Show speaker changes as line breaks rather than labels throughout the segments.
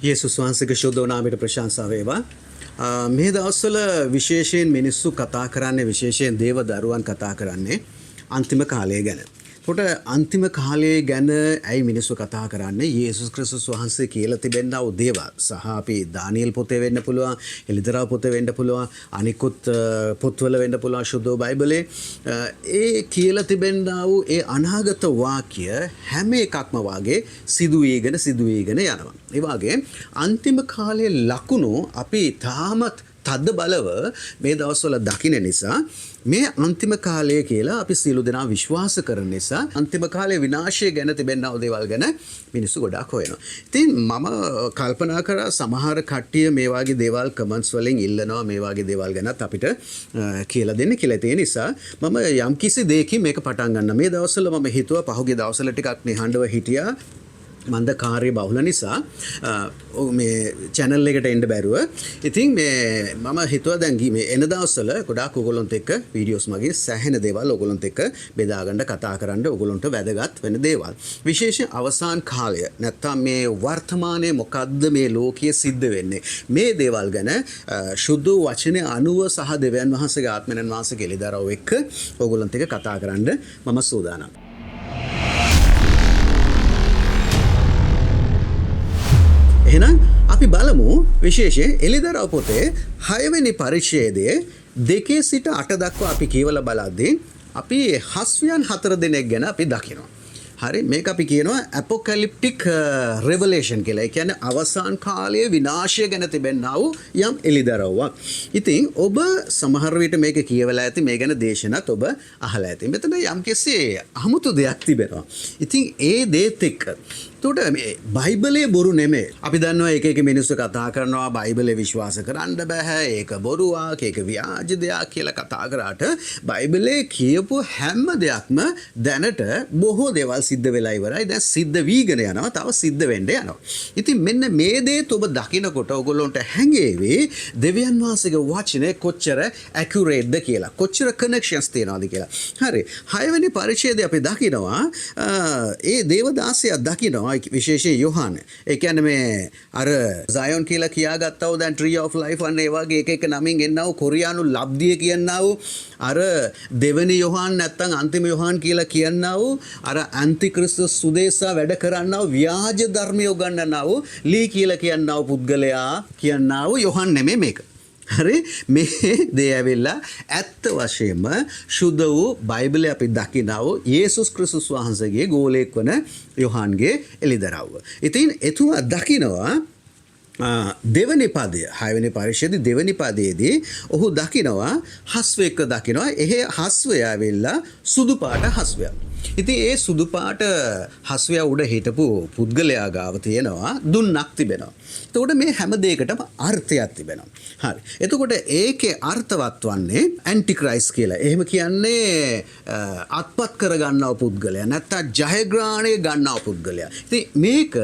යේසුස් වහන්සේගේ ශුද්ධ නාමයට ප්‍රශංසා වේවා. මේ දවස්වල විශේෂයෙන් මිනිස්සු කතා කරන්නේ විශේෂයෙන් දේව දරුවන් කතා කරන්නේ අන්තිම කාලය ගැන. කොට අන්තිම කාලය ගැන ඇයි මිනිස්සු කතා කරන්නේ? යේසුස් ක්‍රිස්තුස් වහන්සේ කියලා තිබෙනා වූ දේවල් සහ අපි දානියෙල් පොතේ වෙන්න පුළුවන්, එලිදරව් පොතේ වෙන්න පුළුවන්, අනිකුත් පොත්වල වෙන්න පුළුවන් ශුද්ධ බයිබලේ ඒ කියලා තිබෙනා වූ ඒ අනාගත වාක්‍ය හැම එකක්ම වාගේ සිදුවීගෙන යනවා. ඒ වගේ අන්තිම කාලයේ ලකුණු අපි තාමත් තද්ද බලව මේ දවස්වල දකින්න නිසා මේ අන්තිම කාලය කියලා අපි සියලු දෙනා විශ්වාස කරන නිසා අන්තිම කාලයේ විනාශය ගැන තිබෙනා දේවල් ගැන මිනිස්සු ගොඩාක් හොයනවා. ඉතින් මම කල්පනා කරා සමහර කට්ටිය මේ වගේ දේවල් කමෙන්ට්ස් වලින් ඉල්ලනවා මේ වගේ දේවල් ගැනත් අපිට කියලා දෙන්න කියලා. ඒ නිසා මම යම්කිසි දෙයකින් මේක පටන් ගන්න. මේ දවස්වල මම හිතුවා පහුගිය දවස්වල ටිකක් නිහඬව හිටියා. මන්ද කාර්ය බහුල නිසා මේ channel එකට එන්න බැරුව. ඉතින් මේ මම හිතුවා දැන් මේ එන දවස්වල ගොඩාක් ඔයගොල්ලොන්ට එක්ක වීඩියෝස් මගින් සෑහෙන දේවල් ඔයගොල්ලොන්ට එක්ක බෙදා ගන්න කතා කරන්න ඔයගොල්ලොන්ට වැදගත් වෙන දේවල්. විශේෂයෙන් අවසාන කාලය නැත්තම් මේ වර්තමානයේ මොකද්ද මේ ලෝකයේ සිද්ධ වෙන්නේ? මේ දේවල් ගැන සුදු වචනේ අනුව සහ දෙවියන් වහන්සේගේ ආත්මයන් වහන්සේගේ එළිදරව් එක්ක ඔයගොල්ලොන්ට එක්ක කතා කරන්න මම සූදානම්. එහෙනම් අපි බලමු විශේෂයෙන් එළිදරව් පොතේ 6 වෙනි පරිච්ඡේදයේ 2 සිට 8 දක්වා අපි කියවලා බලද්දී අපි හස්වියන් 4 දෙනෙක් ගැන අපි දකිනවා. හරි මේක අපි කියනවා ඇපොකැලිප්ටික් රෙවලේෂන් කියලා. ඒ කියන්නේ අවසාන කාලයේ විනාශය ගැන තිබෙනා වූ යම් එළිදරව්වක්. ඉතින් ඔබ සමහර විට මේක කියවලා ඇති මේ ගැන දේශනත් ඔබ අහලා ඇති. මෙතන යම් කෙසේ අමුතු දෙයක් තිබෙනවා. ඉතින් ඒ දේත් එක්ක එතකොට මේ බයිබලයේ බොරු නෙමෙයි. අපි දන්නවා එක මිනිස්සු කතා කරනවා බයිබලයේ විශ්වාස කරන්න බෑ. ඒක බොරුවක්, ඒක ව්‍යාජ දෙයක් කියලා කතා කරාට බයිබලයේ කියපු හැම දෙයක්ම දැනට බොහෝ දේවල් සිද්ධ වෙලා ඉවරයි. දැන් සිද්ධ වීගෙන යනවා. තව සිද්ධ වෙන්න යනවා. ඉතින් මෙන්න මේ දේත් ඔබ දකිනකොට ඔයගොල්ලොන්ට හැඟේවි දෙවියන් වහන්සේගේ වචනේ කොච්චර ඇකියුරේට්ද කියලා. කොච්චර කනෙක්ෂන්ස් තියනවාද කියලා. හරි. 6 වෙනි පරිච්ඡේදයේ අපි දකිනවා ඒ දේවදාසයා දකිනවා විශේෂයෙන් යොහාන. ඒ කියන්නේ මේ අර සයොන් කියලා කියාගත්තා වූ දැන් tree of life අන්න ඒ වගේ එක නමින් එන්නා වූ කොරියානු ලබ්ධිය කියනා වූ අර දෙවෙනි යොහාන් නැත්තම් අන්තිම යොහාන් කියලා කියනා වූ අර ඇන්ටික්‍රිස්තුස් සුදේසා වැඩ කරන්නා වූ ව්‍යාජ ධර්මිය උගන්වන්නා වූ ලී කියලා කියනා වූ පුද්ගලයා කියනා වූ යොහාන් නෙමෙයි මේක. හරි මේ දේ ඇවිල්ලා ඇත්ත වශයෙන්ම සුද්ධ වූ බයිබලයේ අපි දකිනා වූ යේසුස් ක්‍රිස්තුස් වහන්සේගේ ගෝලයෙක් වන යොහාන්ගේ එළිදරව්ව. ඉතින් එතුමා දකිනවා දෙවනි පදය 6 වෙනි පරිච්ඡේදයේ දෙවනි පදයේදී ඔහු දකිනවා හස්වෙක් දකිනවා. එහේ හස්වය ඇවිල්ලා සුදු පාට හස්වයක්. ඉතින් ඒ සුදු පාට හස්වය උඩ හිටපු පුද්ගලයා ගාව තියෙනවා දුන්නක් තිබෙනවා. එතකොට මේ හැම දෙයකටම අර්ථයක් තිබෙනවා. හරි. එතකොට ඒකේ අර්ථවත් වන්නේ ඇන්ටික්‍රයිස් කියලා. එහෙම කියන්නේ අත්පත් කර ගන්නව පුද්ගලයා නැත්නම් ජයග්‍රහණය ගන්නව පුද්ගලයා. ඉතින් මේක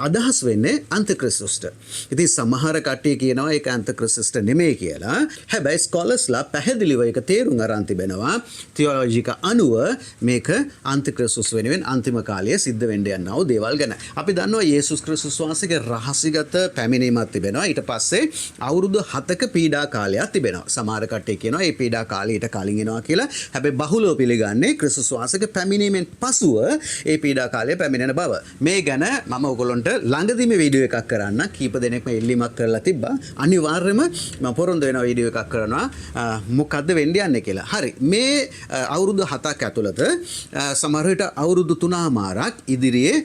අදහස් වෙන්නේ අන්තික්‍රිස්තුස්ට. ඉතින් සමහර කට්ටිය කියනවා ඒක අන්තික්‍රිස්තුස්ට නෙමෙයි කියලා. හැබැයි ස්කෝලර්ස්ලා පැහැදිලිව ඒක තේරුම් අරන් තිබෙනවා. තියොලොජික අනුව මේක අන්තික්‍රිස්තුස් වෙනුවෙන් අන්තිම කාලයේ සිද්ධ වෙන්න යනවා දේවල් ගැන. අපි දන්නවා යේසුස් ක්‍රිස්තුස් වහන්සේගේ රහසිගත පැමිණීමක් තිබෙනවා. ඊට පස්සේ අවුරුදු 7ක පීඩා කාලයක් තිබෙනවා. සමහර කට්ටිය කියනවා මේ පීඩා කාලයට කලින් එනවා කියලා. හැබැයි බහුලව පිළිගන්නේ ක්‍රිස්තුස් වහන්සේගේ පැමිණීමෙන් පසුව මේ පීඩා කාලය පැමිණෙන බව. මේ ගැන මම ඔයගොල්ලොන්ට ළඟදීම වීඩියෝ එකක් කරන්න කීප දෙනෙක්ම ඉල්ලීමක් කරලා තිබ්බා. අනිවාර්යයෙන්ම මම පොරොන්දු වෙනවා වීඩියෝ එකක් කරනවා මොකද්ද වෙන්න යන්නේ කියලා. හරි. මේ අවුරුදු 7ක් ඇතුළත සමහර විට අවුරුදු 3මාරක් ඉදිරියේ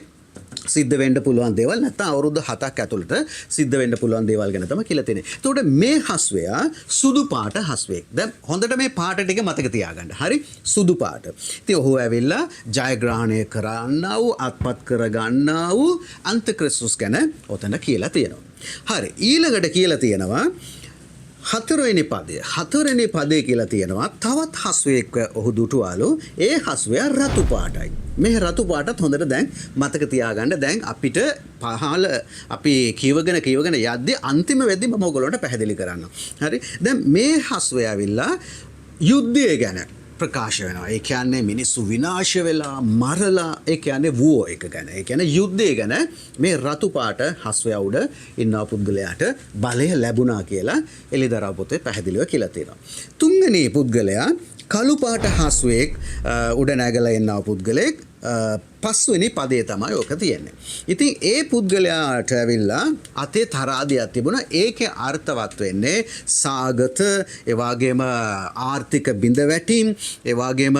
සිද්ධ වෙන්න පුළුවන් දේවල් නැත්නම් අවුරුදු 7ක් ඇතුළත සිද්ධ වෙන්න පුළුවන් දේවල් ගැන තමයි කියලා තියෙන්නේ. එතකොට මේ හස්වයා සුදු පාට හස්වෙක්. දැන් හොඳට මේ පාට ටික මතක තියාගන්න. හරි? සුදු පාට. ඉතින් ඔහු ඇවිල්ලා ජයග්‍රහණය කරන්නා වූ අත්පත් කරගන්නා වූ අන්තික්‍රිස්තුස් ගැන ඔතන කියලා තියෙනවා. හරි. ඊළඟට කියලා තියෙනවා හතරවෙනි පදේ කියලා තියෙනවා තවත් හස්වයෙක් ඔහු දුටුවාලු. ඒ හස්වයා රතු පාටයි. මේ රතු පාටත් හොඳට දැන් මතක තියාගන්න. දැන් අපිට පහල අපි කියවගෙන යද්දී අන්තිම වෙද්දී මම ඔයගොල්ලන්ට පැහැදිලි කරන්නම්. හරි. දැන් මේ හස්වයා ඇවිල්ලා යුද්ධය ගැන ප්‍රකාශ වෙනවා. ඒ කියන්නේ මිනිස්සු විනාශ වෙලා මරලා ඒ කියන්නේ වූ එක ගැන. ඒ කියන්නේ යුද්ධය ගැන මේ රතු පාට හස්වැ උඩ ඉන්න පුද්ගලයාට බලය ලැබුණා කියලා එළිදරව් පොතේ පැහැදිලිව කියලා තියෙනවා. තුන්වෙනි පුද්ගලයා කළු පාට හස්වෙක් උඩ නැගලා ඉන්නා පුද්ගලෙක් පස්වෙනි පදේ තමයි ඔක තියෙන්නේ. ඉතින් ඒ පුද්ගලයාට ඇවිල්ලා අතේ තරාදියක් තිබුණා. ඒකේ අර්ථවත් වෙන්නේ සාගත, ඒ වගේම ආර්ථික බිඳවැටීම්, ඒ වගේම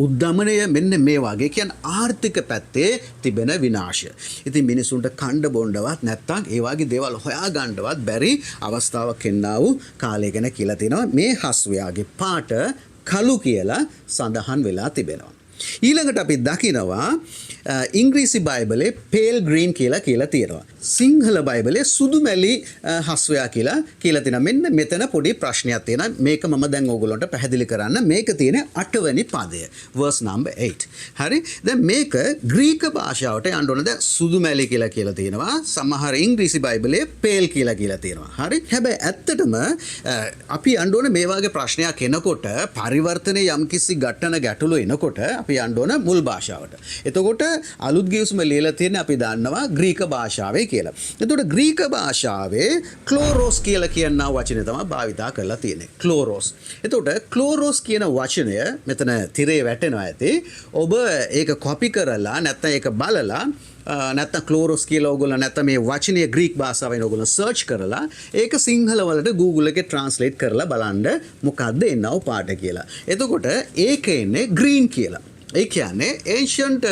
උද්දමනය මෙන්න මේ වගේ කියන ආර්ථික පැත්තේ තිබෙන විනාශය. ඉතින් මිනිසුන්ට කණ්ඩ බොණ්ඩවත් නැත්තම් ඒ වගේ දේවල් හොයා ගන්නවත් බැරි අවස්ථාවක් එන්නා වූ කාලය ගැන කියලා තිනවා. මේ හස්වයාගේ පාට කළු කියලා සඳහන් වෙලා තිබෙනවා. ඊළඟට අපි දකිනවා ඉංග්‍රීසි බයිබලේ පේල් ග්‍රීන් කියලා තියෙනවා. සිංහල බයිබලේ සුදු මැලි හස්වයා කියලා තියෙනවා. මෙන්න මෙතන පොඩි ප්‍රශ්නයක් තියෙනවා. මේක මම දැන් ඕගොල්ලන්ට පැහැදිලි කරන්න. මේක තියෙන 8 වෙනි පදය. verse number 8. හරි? දැන් මේක ග්‍රීක භාෂාවට යන්න ඕන. දැන් සුදු මැලි කියලා තියෙනවා. සමහර ඉංග්‍රීසි බයිබලේ පේල් කියලා තියෙනවා. හරි? හැබැයි ඇත්තටම අපි යන්න ඕන මේ වගේ ප්‍රශ්නයක් එනකොට පරිවර්තනයේ යම්කිසි ගැටලු එනකොට අපි යන්න ඕන මුල් භාෂාවට. එතකොට අලුත් ගිවිසුම ලියලා තියෙන අපි දන්නවා ග්‍රීක භාෂාවේ කියලා. එතකොට ග්‍රීක භාෂාවේ ක්ලෝරෝස් කියලා කියන වචනේ තමයි භාවිතා කරලා තියෙන්නේ. ක්ලෝරෝස්. එතකොට ක්ලෝරෝස් කියන වචනය මෙතන තිරේ වැටෙනවා ඇති. ඔබ ඒක කොපි කරලා නැත්නම් ඒක බලලා නැත්නම් ක්ලෝරෝස් කියලා ඔයගොල්ලෝ නැත්නම් මේ වචනේ ග්‍රීක භාෂාවෙන් ඔයගොල්ලෝ සර්ච් කරලා ඒක සිංහල වලට Google එකේ ට්‍රාන්ස්ලේට් කරලා බලන්න මොකද්ද එන්නව පාට කියලා. එතකොට ඒක එන්නේ ග්‍රීන් කියලා. ඒ කියන්නේ ඒන්ෂන්ට්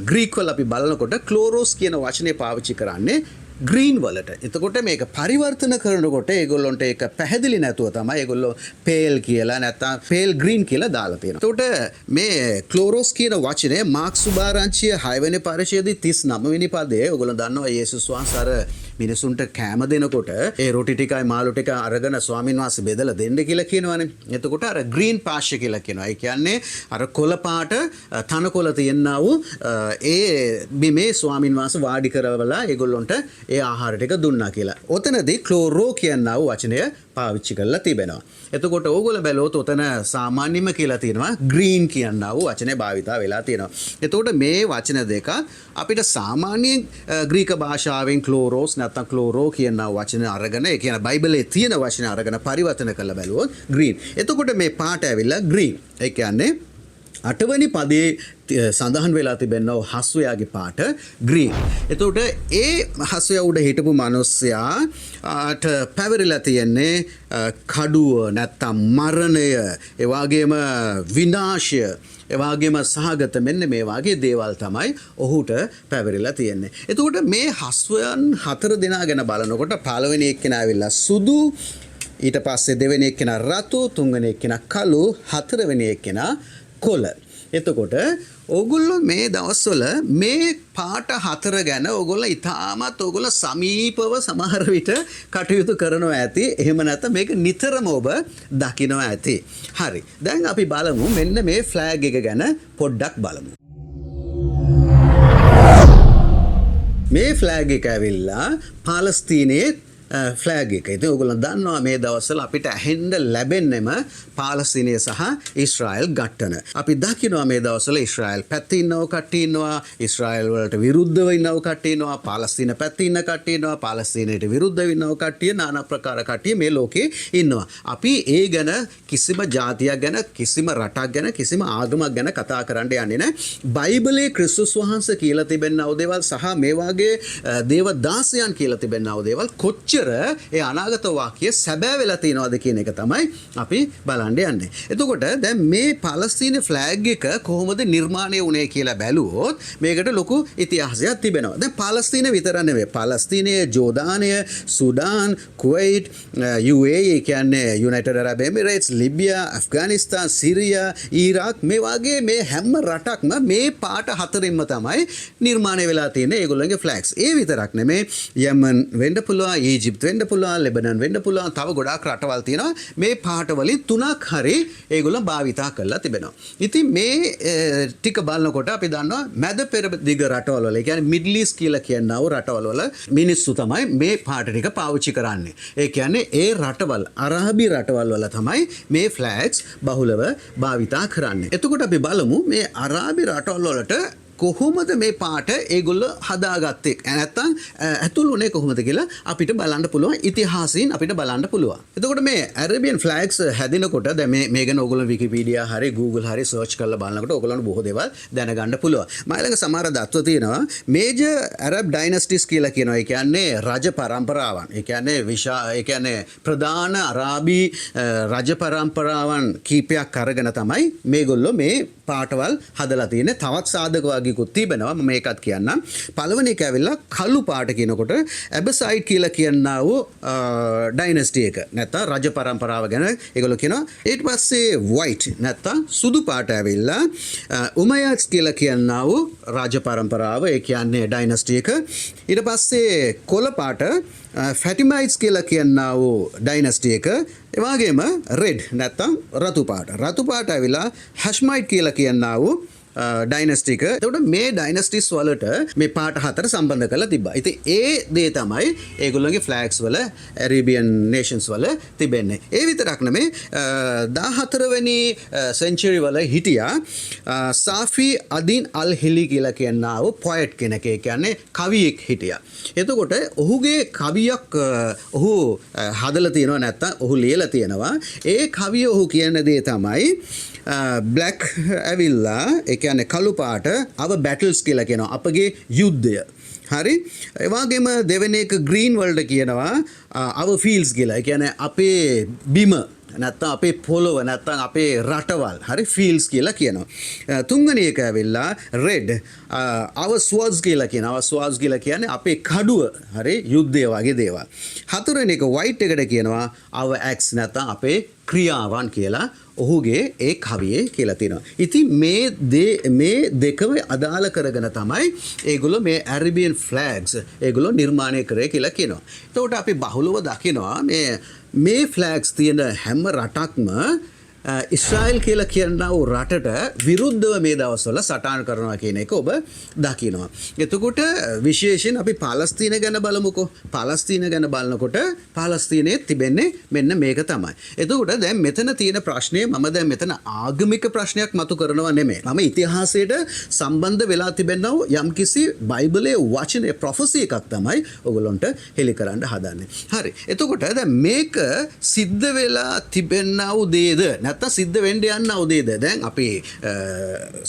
ග්‍රීක් වල අපි බලනකොට ක්ලෝරෝස් කියන වචනේ පාවිච්චි කරන්නේ ග්‍රීන් වලට. එතකොට මේක පරිවර්තන කරනකොට ඒගොල්ලොන්ට ඒක පැහැදිලි නැතුව තමයි ඒගොල්ලෝ පේල් කියලා නැත්නම් පේල් ග්‍රීන් කියලා දාලා තියෙනවා. එතකොට මේ ක්ලෝරෝස් කියන වචනේ මාක්ස් සුභාරංචිය 6 වෙනි පරිච්ඡේදයේ 39 වෙනි පදයේ ඔයගොල්ලෝ දන්නවා යේසුස් වහන්සේ අර මිනිසුන්ට කෑම දෙනකොට ඒ රොටි ටිකයි මාළු ටික අරගෙන ස්වාමීන් වහන්සේ බෙදලා දෙන්න කියලා කියනවනේ. එතකොට අර ග්‍රීන් පාස්චර් කියලා කියනවා. ඒ කියන්නේ අර කොළ පාට තනකොළ තියෙනා වූ ඒ බිමේ ස්වාමීන් වහන්සේ වාඩි කරවලා ඒගොල්ලොන්ට ඒ ආහාර ටික දුන්නා කියලා. ඔතනදී ක්ලෝරෝ කියනා වූ වචනය පාවිච්චි කරලා තිබෙනවා. එතකොට ඕගොල්ලෝ බැලුවොත් ඔතන සාමාන්‍යම කියලා තියෙනවා ග්‍රීන් කියනා වූ වචනේ භාවිතා වෙලා තියෙනවා. එතකොට මේ වචන දෙක අපිට සාමාන්‍ය ග්‍රීක භාෂාවෙන් ක්ලෝරෝස් නැත්නම් ක්ලෝරෝ කියන වචන අරගෙන ඒ කියන බයිබලයේ තියෙන වචන අරගෙන පරිවර්තන කරලා බැලුවොත් ග්‍රීන්. එතකොට මේ පාට ඇවිල්ලා ග්‍රීන්. ඒ කියන්නේ 8 වෙනි පදයේ සඳහන් වෙලා තිබෙනවා හස්වයාගේ පාට ග්‍රීන්. එතකොට ඒ හස්වයා උඩ හිටපු මිනිස්සයාට පැවරිලා තියෙන්නේ කඩුව නැත්තම් මරණය, ඒ වගේම විනාශය, ඒ වගේම සහගත මෙන්න මේ වගේ දේවල් තමයි ඔහුට පැවරිලා තියෙන්නේ. එතකොට මේ හස්වයන් 4 දෙනා ගැන බලනකොට පළවෙනි එක්කෙනා ඇවිල්ලා සුදු, ඊට පස්සේ දෙවෙනි එක්කෙනා රතු, තුන්වෙනි එක්කෙනා කළු, හතරවෙනි එක්කෙනා කොළ. එතකොට ඕගොල්ලෝ මේ දවස්වල මේ පාට 4 ගැන ඕගොල්ලෝ ඉතාමත් ඕගොල්ලෝ සමීපව සමහර විට කටයුතු කරනවා ඇති. එහෙම නැත්නම් මේක නිතරම ඔබ දකිනවා ඇති. හරි. දැන් අපි බලමු මෙන්න මේ ෆ්ලෑග් එක ගැන පොඩ්ඩක් බලමු. මේ ෆ්ලෑග් එක ඇවිල්ලා පාලස්තීනයේ ෆ්ලෑග් එක. ඉතින් ඔයගොල්ලෝ දන්නවා මේ දවස්වල අපිට ඇහෙන්න ලැබෙන්නෙම පාලස්තීනය සහ ඊශ්‍රායල් ගැටන. අපි දකිනවා මේ දවස්වල ඊශ්‍රායල් පැත්තේ ඉන්නව කට්ටිය ඉන්නවා, ඊශ්‍රායල් වලට විරුද්ධව ඉන්නව කට්ටිය ඉන්නවා, පාලස්තීන පැත්තේ ඉන්න කට්ටිය ඉන්නවා, පාලස්තීනයට විරුද්ධව ඉන්නව කට්ටිය, নানা ප්‍රකාර කට්ටිය මේ ලෝකේ ඉන්නවා. අපි ඒ ගැන කිසිම ජාතියක් ගැන, කිසිම රටක් ගැන, කිසිම ආගමක් ගැන කතා කරන්න යන්නේ නැහැ. බයිබලයේ ක්‍රිස්තුස් වහන්සේ කියලා තිබෙනව දේවල් සහ මේ වාගේ දේව දාසයන් කියලා තිබෙනව දේවල් කොච්චර ඒ අනාගත වාක්‍ය සැබෑ වෙලා තියෙනවද කියන එක තමයි අපි බලන්න යන්නේ. එතකොට දැන් මේ පාලස්තීන ෆ්ලෑග් එක කොහොමද නිර්මාණය වුණේ කියලා බැලුවොත් මේකට ලොකු ඉතිහාසයක් තිබෙනවා. දැන් පාලස්තීන විතර නෙවෙයි. පාලස්තීනයේ ජෝර්දානය, සුඩාන්, කුවයිට්, UAE කියන්නේ යුනයිටඩ් අරබ් එමිරේට්ස්, ලිබියා, ඇෆ්ගානිස්තාන්, සිරියා, ඊරාක් මේ වගේ මේ හැම රටක්ම මේ පාට 4ින්ම තමයි නිර්මාණය වෙලා තියෙන්නේ ඒගොල්ලන්ගේ ෆ්ලෑග්ස්. ඒ විතරක් නෙමෙයි යමන් වෙන්න පුළුවන්, ඊජිප්ත් ඊජිප්ත වෙන්න පුළුවන්, ලෙබනන් වෙන්න පුළුවන්, තව ගොඩාක් රටවල් තියෙනවා. මේ පාට වලින් 3ක් හරි ඒගොල්ලෝ භාවිතා කරලා තිබෙනවා. ඉතින් මේ ටික බලනකොට අපි දන්නවා මැද පෙරදිග රටවල් වල, ඒ කියන්නේ මිඩල් ඊස්ට් කියලා කියනවා රටවල් වල මිනිස්සු තමයි මේ පාට ටික පාවිච්චි කරන්නේ. ඒ කියන්නේ ඒ රටවල් අරාබි රටවල් වල තමයි මේ ෆ්ලෑග්ස් බහුලව භාවිතා කරන්නේ. එතකොට අපි බලමු මේ අරාබි රටවල් වලට කොහොමද මේ පාට ඒගොල්ලෝ හදාගත්තේ, නැත්තම් ඇතුළුනේ කොහොමද කියලා අපිට බලන්න පුළුවන්. ඉතිහාසයෙන් අපිට බලන්න පුළුවන්. එතකොට මේ ඇරබියන් ෆ්ලෑග්ස් හැදෙනකොට දැන් මේ ගැන ඕගොල්ලෝ විකිපීඩියා හරි Google හරි සර්ච් කරලා බලනකොට ඕගොල්ලන්ට බොහෝ දේවල් දැනගන්න පුළුවන්. මම ළඟ සමහර දත්ත තියෙනවා. මේජර් ඇරබ් ඩයිනස්ටිස් කියලා කියනවා. ඒ කියන්නේ රජ පරම්පරාවන්. ඒ කියන්නේ ප්‍රධාන අරාබි රජ පරම්පරාවන් කීපයක් අරගෙන තමයි මේගොල්ලෝ මේ පාටවල් හදලා තියෙන්නේ. තවත් සාධක වගේකුත් තිබෙනවා. මම මේකත් කියන්නම්. පළවෙනි එක ඇවිල්ලා කළු පාට කියනකොට ඇබසයිඩ් කියලා කියනා වූ ඩයිනස්ටි එක. නැත්තම් රජ පරම්පරාව ගැන ඒගොල්ලෝ කියනවා. ඊට පස්සේ වයිට් නැත්තම් සුදු පාට ඇවිල්ලා උමයඩ්ස් කියලා කියනා වූ රජ පරම්පරාව. ඒ කියන්නේ ඩයිනස්ටි එක. ඊට පස්සේ කොළ පාට ෆැටිමයිට්ස් කියලා කියනා වූ ඩයිනස්ටි එක. ඒ වගේම රෙඩ් නැත්තම් රතු පාට. රතු පාට ඇවිල්ලා හැෂ්මයිට් කියලා කියනා වූ ඩයිනස්ටි එක. එතකොට මේ ඩයිනස්ටිස් වලට මේ පාට හතර සම්බන්ධ කරලා තිබ්බා. ඉතින් ඒ දේ තමයි ඒගොල්ලෝගේ ෆ්ලෑග්ස් වල ඇරේබියන් නේෂන්ස් වල තිබෙන්නේ. ඒ විතරක් නෙමෙයි 14 වෙනි සෙන්චුරි වල හිටියා සාෆි අදින් අල් හිලි කියලා කියනා වූ පොයට් කෙනෙක්. ඒ කියන්නේ කවියෙක් හිටියා. එතකොට ඔහුගේ කවියක් ඔහු හදලා තියෙනවා නැත්තම් ඔහු ලියලා තියෙනවා. ඒ කවිය ඔහු කියන දේ තමයි බ්ලැක් ඇවිල්ලා ඒ කියන්නේ කළු පාට අව බැටල්ස් කියලා කියනවා. අපගේ යුද්ධය. හරි. ඒ වගේම දෙවෙනි එක ග්‍රීන් වලට කියනවා අව ෆීල්ඩ්ස් කියලා. ඒ කියන්නේ අපේ බිම නැත්තම් අපේ පොළොව නැත්තම් අපේ රටවල් හරි ෆීල්ඩ්ස් කියලා කියනවා. තුන්වෙනි එක ඇවිල්ලා රෙඩ් අව ස්වර්ඩ්ස් කියලා කියනවා. අව ස්වර්ඩ්ස් කියලා කියන්නේ අපේ කඩුව හරි යුද්ධය වගේ දේවල්. හතරවෙනි එක වයිට් එකට කියනවා අව ඇක්ස් නැත්තම් අපේ ක්‍රියාවන් කියලා ඔහුගේ ඒ කවියේ කියලා තියෙනවා. ඉතින් මේ දෙකම අදාළ කරගෙන තමයි ඒගොල්ලෝ මේ ඇරබියන් ෆ්ලෑග්ස් ඒගොල්ලෝ නිර්මාණය කරේ කියලා කියනවා. එතකොට අපි බහුලව දකිනවා මේ ෆ්ලෑග්ස් තියෙන හැම රටක්ම ඉස්රායිල් කියලා කියනා වූ රටට විරුද්ධව මේ දවස්වල සටහන් කරනවා කියන එක ඔබ දකිනවා. එතකොට විශේෂයෙන් අපි පාලස්තීන ගැන බලමුකෝ. පාලස්තීන ගැන බලනකොට පාලස්තීනයේ තිබෙන්නේ මෙන්න මේක තමයි. එතකොට දැන් මෙතන තියෙන ප්‍රශ්නේ මම දැන් මෙතන ආගමික ප්‍රශ්නයක් මතු කරනවා නෙමෙයි. මම ඉතිහාසයට සම්බන්ධ වෙලා තිබෙනා වූ යම්කිසි බයිබලයේ වචනේ ප්‍රොෆෙසි එකක් තමයි ඔයගොල්ලන්ට හෙළි කරන්න හදන්නේ. හරි. එතකොට දැන් මේක සිද්ධ වෙලා තිබෙනා වූ දේද නැත්තම් සිද්ධ වෙන්න යන උදේද දැන් අපි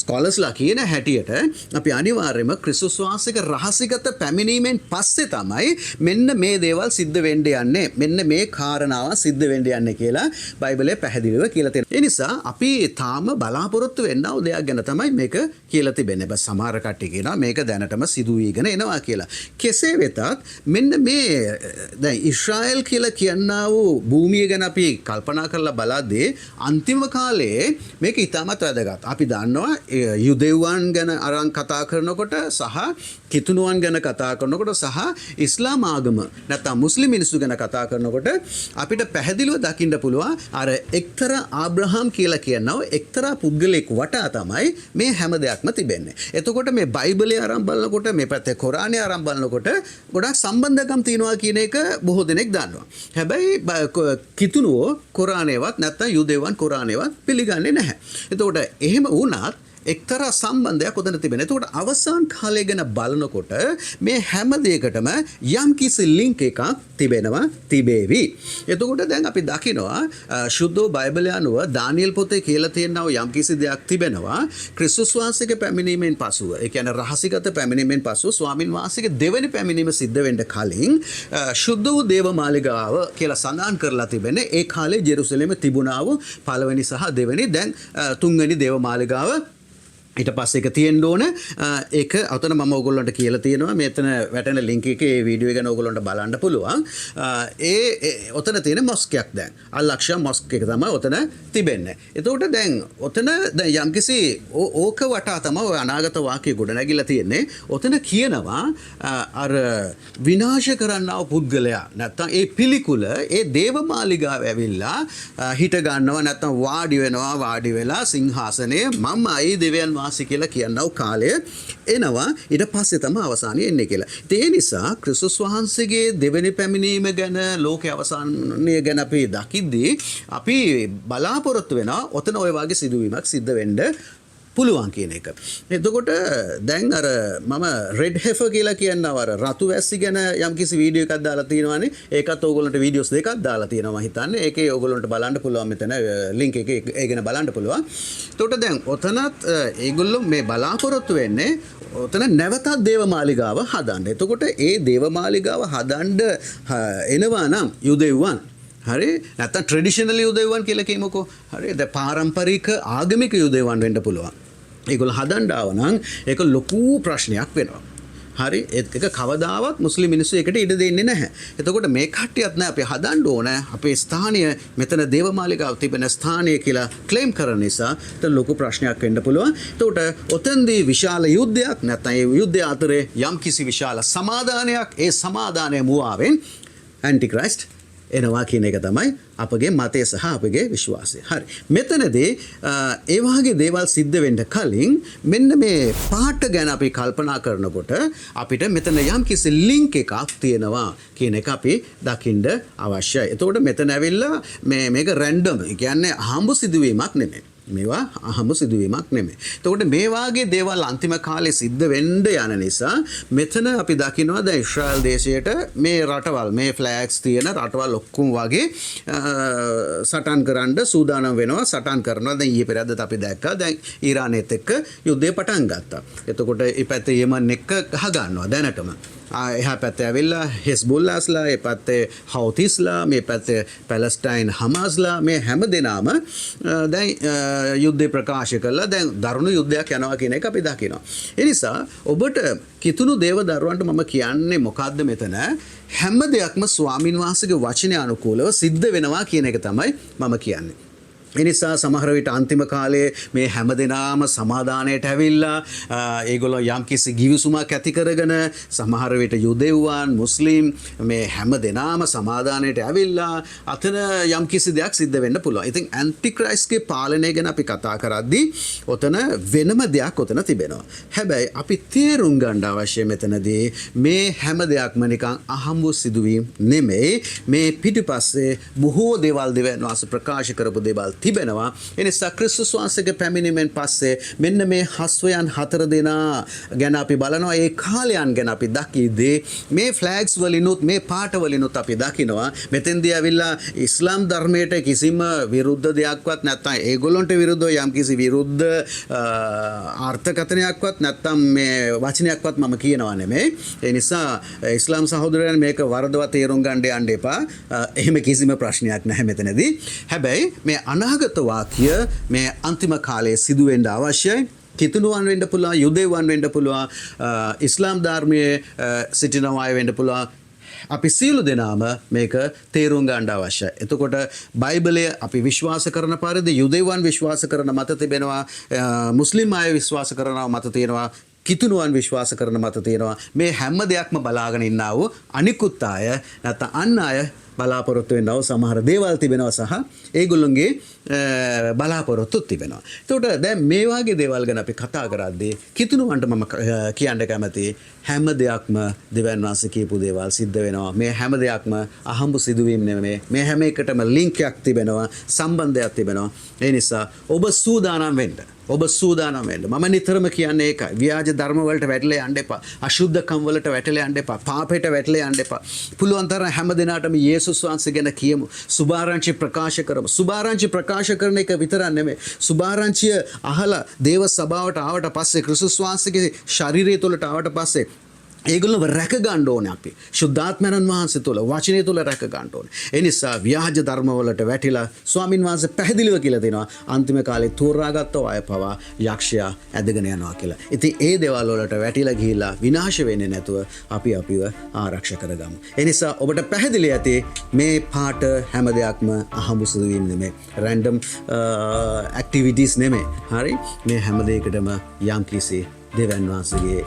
ස්කෝලර්ස්ලා කියන හැටියට අපි අනිවාර්යයෙන්ම ක්‍රිස්තුස් වහන්සේක රහසිගත පැමිණීමෙන් පස්සේ තමයි මෙන්න මේ දේවල් සිද්ධ වෙන්න යන්නේ, මෙන්න මේ කාරණාව සිද්ධ වෙන්න යන්නේ කියලා බයිබලයේ පැහැදිලිව කියලා තියෙනවා. ඒ නිසා අපි තාම බලාපොරොත්තු වෙන්නා වූ දෙයක් ගැන තමයි මේක කියලා තිබෙන්නේ. බස් සමහර කට්ටිය කියනවා මේක දැනටම සිදු වීගෙන එනවා කියලා. කෙසේ වෙතත් මෙන්න මේ දැන් ඊශ්‍රායල් කියලා කියනා වූ භූමිය ගැන අපි කල්පනා කරලා බලද්දී අන්තිම කාලේ මේක ඉතාමත් වැදගත්. අපි දන්නවා යුදෙව්වන් ගැන අරන් කතා කරනකොට සහ කිතුණුවන් ගැන කතා කරනකොට සහ ඉස්ලාම් ආගම නැත්නම් මුස්ලිම් මිනිස්සු ගැන කතා කරනකොට අපිට පැහැදිලිව දකින්න පුළුවන් අර එක්තරා ආබ්‍රහම් කියලා කියනවා එක්තරා පුද්ගලෙක් වටා තමයි මේ හැම දෙයක්ම තිබෙන්නේ. එතකොට මේ බයිබලය අරන් බලනකොට මේ පැත්තේ කුරානය අරන් බලනකොට ගොඩක් සම්බන්ධකම් තියෙනවා කියන එක බොහෝ දෙනෙක් දන්නවා. හැබැයි කිතුණුවෝ කුරානයවත් නැත්නම් යුදෙව්වන් කුරානයවත් පිළිගන්නේ නැහැ. එතකොට එහෙම වුණත් එක්තරා සම්බන්ධයක් උදන තිබෙන. එතකොට අවසාන කාලය ගැන බලනකොට මේ හැම දෙයකටම යම් කිසි ලින්ක් එකක් තිබේවි. එතකොට දැන් අපි දකිනවා ශුද්ධ බයිබලය අනුව දානියෙල් පොතේ කියලා තියෙනවා යම් කිසි දෙයක් තිබෙනවා ක්‍රිස්තුස් වහන්සේගේ පැමිණීමෙන් පසුව. ඒ කියන්නේ රහසිගත පැමිණීමෙන් පසුව ස්වාමින් වහන්සේගේ දෙවෙනි පැමිණීම සිද්ධ වෙන්න කලින් ශුද්ධ වූ දේව මාලිගාව කියලා සඳහන් කරලා තිබෙන්නේ. ඒ කාලේ ජෙරුසලෙම තිබුණා වූ පළවෙනි සහ දෙවෙනි දැන් තුන්වෙනි දේව මාලිගාව ඊට පස්සේ එක තියෙන්න ඕන ඒක අතන මම ඔයගොල්ලන්ට කියලා තියෙනවා මෙතන වැටෙන ලින්ක් එකේ වීඩියෝ එක ගැන ඔයගොල්ලන්ට බලන්න පුළුවන් ඔතන තියෙන මොස්ක් එකක් දැන් අල්-අක්ෂා මොස්ක් එක තමයි ඔතන තිබෙන්නේ. එතකොට දැන් ඔතන දැන් යම්කිසි ඕක වටා තමයි ඔය අනාගත වාක්‍ය ගොඩ නැගිලා තියෙන්නේ. ඔතන කියනවා අර විනාශ කරන්නව පුද්ගලයා නැත්තම් ඒ පිළිකුල ඒ දේවමාලිගාව ඇවිල්ලා හිට ගන්නවා නැත්තම් වාඩි වෙලා සිංහාසනයේ මමයි දෙවියන් වාසි කියලා කියනව කාලය එනවා ඊට පස්සේ තමයි අවසානයේ එන්නේ කියලා. ඒ නිසා ක්‍රිස්තුස් වහන්සේගේ දෙවෙනි පැමිණීම ගැන ලෝකයේ අවසානය ගැන අපි දකිද්දී අපි බලාපොරොත්තු වෙනවා ඔතන ওই වගේ සිදුවීමක් සිද්ධ වෙන්න පුළුවන් කියන එක. එතකොට දැන් අර මම රෙඩ් හෙෆර් කියලා කියනවා අර රතු වැස්සි ගැන යම්කිසි වීඩියෝ එකක් දාලා තියෙනවානේ. ඒකත් ඕගොල්ලන්ට වීඩියෝස් දෙකක් දාලා තියෙනවා හිතන්නේ. ඒකේ ඕගොල්ලන්ට බලන්න පුළුවන් මෙතන ලින්ක් එකේ ඒ ගැන බලන්න පුළුවන්. එතකොට දැන් ඔතනත් ඒගොල්ලෝ මේ බලාපොරොත්තු වෙන්නේ ඔතන නැවතත් දේවමාලිගාව හදන්න. එතකොට ඒ දේවමාලිගාව හදන්න එනවා නම් යුදෙව්වන් හරි නැත්නම් ට්‍රැඩිෂනල් යුදෙව්වන් කියලා කියමුකෝ. හරි දැන් පාරම්පරික ආගමික යුදෙව්වන් වෙන්න පුළුවන්. ඒගොල්ලෝ හදන්න ආව නම් ඒක ලොකු ප්‍රශ්නයක් වෙනවා. හරි ඒක කවදාවත් මුස්ලිම් මිනිස්සු එකට ඉඩ දෙන්නේ නැහැ. එතකොට මේ කට්ටියත් නෑ අපි හදන්න ඕන අපේ ස්ථානීය මෙතන දේවමාලිගාව තිබෙන ස්ථානීය කියලා ක්ලේම් කරන නිසා ඒක ලොකු ප්‍රශ්නයක් වෙන්න පුළුවන්. එතකොට ඔතෙන්දී විශාල යුද්ධයක් නැත්නම් ඒ යුද්ධය අතරේ යම්කිසි විශාල සමාදානයක් ඒ සමාදානය මුවාවෙන් ඇන්ටික්‍රයිස්ට් එනවා කියන එක තමයි අපගේ මතය සහ අපගේ විශ්වාසය. හරි. මෙතනදී ඒ වගේ දේවල් සිද්ධ වෙන්න කලින් මෙන්න මේ පාට ගැන අපි කල්පනා කරනකොට අපිට මෙතන යම්කිසි ලින්ක් එකක් තියෙනවා කියන එක අපි දකින්න අවශ්‍යයි. එතකොට මෙතන ඇවිල්ලා මේක රැන්ඩම්. ඒ කියන්නේ අහඹු සිදුවීමක් නෙමෙයි. මේවා අහඹු සිදුවීමක් නෙමෙයි. එතකොට මේ වාගේ දේවල් අන්තිම කාලේ සිද්ධ වෙන්න යන නිසා මෙතන අපි දකිනවා දැන් ඊශ්‍රායල් දේශයට මේ රටවල් මේ ෆ්ලෑග්ස් තියෙන රටවල් ඔක්කොම වගේ සටන් කරන්න සූදානම් වෙනවා සටන් කරනවා. දැන් ඊයේ පෙරේදත් අපි දැක්කා දැන් ඊරානෙත් එක්ක යුද්ධය පටන් ගත්තා. එතකොට මේ පැත්තේ යෙමන් එක්ක ගහ ගන්නවා දැනටම. එහා පැත්තේ ඇවිල්ලා හෙස්බොල්ලාස්ලා ඒ පැත්තේ හවතිස්ලා මේ පැත්තේ පැලස්ටයින් හමාස්ලා මේ හැම දෙනාම දැන් යුද්ධය ප්‍රකාශ කළා. දැන් දරුණු යුද්ධයක් යනවා කියන එක අපි දකිනවා. ඒ නිසා ඔබට කිතුණු දේව දරුවන්ට මම කියන්නේ මොකද්ද මෙතන හැම දෙයක්ම ස්වාමින් වහන්සේගේ වචනය අනුකූලව සිද්ධ වෙනවා කියන එක තමයි මම කියන්නේ. එනිසා සමහර විට අන්තිම කාලයේ මේ හැම දෙනාම සමාදානයට ඇවිල්ලා ඒගොල්ලෝ යම්කිසි ගිවිසුමක් ඇති කරගෙන සමහර විට යුදෙව්වන් මුස්ලිම් මේ හැම දෙනාම සමාදානයට ඇවිල්ලා අතන යම්කිසි දෙයක් සිද්ධ වෙන්න පුළුවන්. ඉතින් ඇන්ටික්‍රයිස්ට්ගේ පාලනය ගැන අපි කතා කරද්දී ඔතන වෙනම දෙයක් ඔතන තිබෙනවා. හැබැයි අපි තේරුම් ගන්න අවශ්‍ය මෙතනදී මේ හැම දෙයක්ම නිකන් අහඹු සිදුවීම් නෙමෙයි. මේ පිටිපස්සේ බොහෝ දේවල් දෙවියන් වහන්සේ ප්‍රකාශ කරපු දේවල් තිබෙනවා. එනිසා ක්‍රිස්තුස් වහන්සේගේ පැමිණීමෙන් පස්සේ මෙන්න මේ හස්වයන් 4 දෙනා ගැන අපි බලනවා. ඒ කාලයන් ගැන අපි දකිද්දී මේ ෆ්ලැග්ස් වලිනුත් මේ පාට වලිනුත් අපි දකිනවා මෙතෙන්දී ඇවිල්ලා ඉස්ලාම් ධර්මයට කිසිම විරුද්ධ දෙයක්වත් නැත්නම් ඒගොල්ලන්ට විරුද්ධව යම්කිසි විරුද්ධ අර්ථකථනයක්වත් නැත්නම් මේ වචනයක්වත් මම කියනවා නෙමෙයි. ඒ නිසා ඉස්ලාම් සහෝදරයන් මේක වරදවා තේරුම් ගන්න යන්න එපා. එහෙම කිසිම ප්‍රශ්නයක් නැහැ මෙතනදී. හැබැයි මේ අනාගත වාක්‍ය මේ අන්තිම කාලයේ සිදු වෙන්න අවශ්‍යයි. කිතුණුවන් වෙන්න පුළුවන්, යුදෙව්වන් වෙන්න පුළුවන්, ඉස්ලාම් ධර්මයේ සිටින අය වෙන්න පුළුවන්. අපි සියලු දෙනාම මේක තේරුම් ගන්න අවශ්‍යයි. එතකොට බයිබලය අපි විශ්වාස කරන පරිදි යුදෙව්වන් විශ්වාස කරන මත තිබෙනවා, මුස්ලිම් අය විශ්වාස කරන මත තියෙනවා, කිතුණුවන් විශ්වාස කරන මත තියෙනවා. මේ හැම දෙයක්ම බලාගෙන ඉන්නා වූ අනිකුත් අය නැත්නම් අන් අය බලාපොරොත්තු වෙනව සමහර දේවල් තිබෙනවා සහ ඒගොල්ලොන්ගේ බලාපොරොත්තුත් තිබෙනවා. එතකොට දැන් මේ වගේ දේවල් ගැන අපි කතා කරද්දී කිතුණුවන්ට මම කියන්න කැමතියි හැම දෙයක්ම දෙවියන් වහන්සේ කියපු දේවල් සිද්ධ වෙනවා. මේ හැම දෙයක්ම අහඹු සිදුවීම් නෙමෙයි. මේ හැම එකටම ලින්ක් එකක් තිබෙනවා, සම්බන්ධයක් තිබෙනවා. ඒ නිසා ඔබ සූදානම් වෙන්න. ඔබ සූදානම් වෙන්න. මම නිතරම කියන්නේ ඒකයි. ව්‍යාජ ධර්ම වලට වැටලා යන්න එපා. අශුද්ධකම් වලට වැටලා යන්න එපා. පාපයට වැටලා යන්න එපා. පුළුවන් තරම් හැම දිනාටම යේසුස් වහන්සේ ගැන කියමු. සුභාරංචි ප්‍රකාශ කරමු. සුභාරංචි ප්‍රකාශ කරන එක විතරක් නෙමෙයි. සුභාරංචිය අහලා දේව සභාවට ආවට පස්සේ ක්‍රිස්තුස් වහන්සේගේ ශරීරය තුළට ආවට පස්සේ ඒගොල්ලොව රැක ගන්න ඕනේ අපි. ශුද්ධාත්මයන් වහන්සේ තුල වචනය තුල රැක ගන්න ඕනේ. ඒ නිසා ව්‍යාජ ධර්මවලට වැටිලා ස්වාමින් වහන්සේ පැහැදිලිව කියලා දෙනවා අන්තිම කාලේ තෝරාගත්ත අය පවා යක්ෂයා ඇදගෙන යනවා කියලා. ඉතින් ඒ දේවල් වලට වැටිලා ගිහිලා විනාශ වෙන්නේ නැතුව අපි අපිව ආරක්ෂා කරගමු. ඒ නිසා ඔබට පැහැදිලි ඇති මේ පාට හැම දෙයක්ම අහඹු සිදුවීම් නෙමෙයි. රැන්ඩම් ඇක්ටිවිටීස් නෙමෙයි. හරි? මේ හැම දෙයකටම යම්කිසි දෙවන් වහන්සේගේ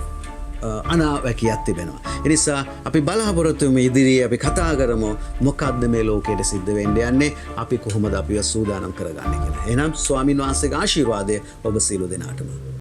අනාවැකියක් තිබෙනවා. එනිසා අපි බලාපොරොත්තු වෙමු ඉදිරියේ අපි කතා කරමු මොකක්ද මේ ලෝකයට සිද්ධ වෙන්න යන්නේ අපි කොහොමද අපිව සූදානම් කරගන්නේ කියලා. එහෙනම් ස්වාමින් වහන්සේගේ ආශිර්වාදය ඔබ සියලු දෙනාටම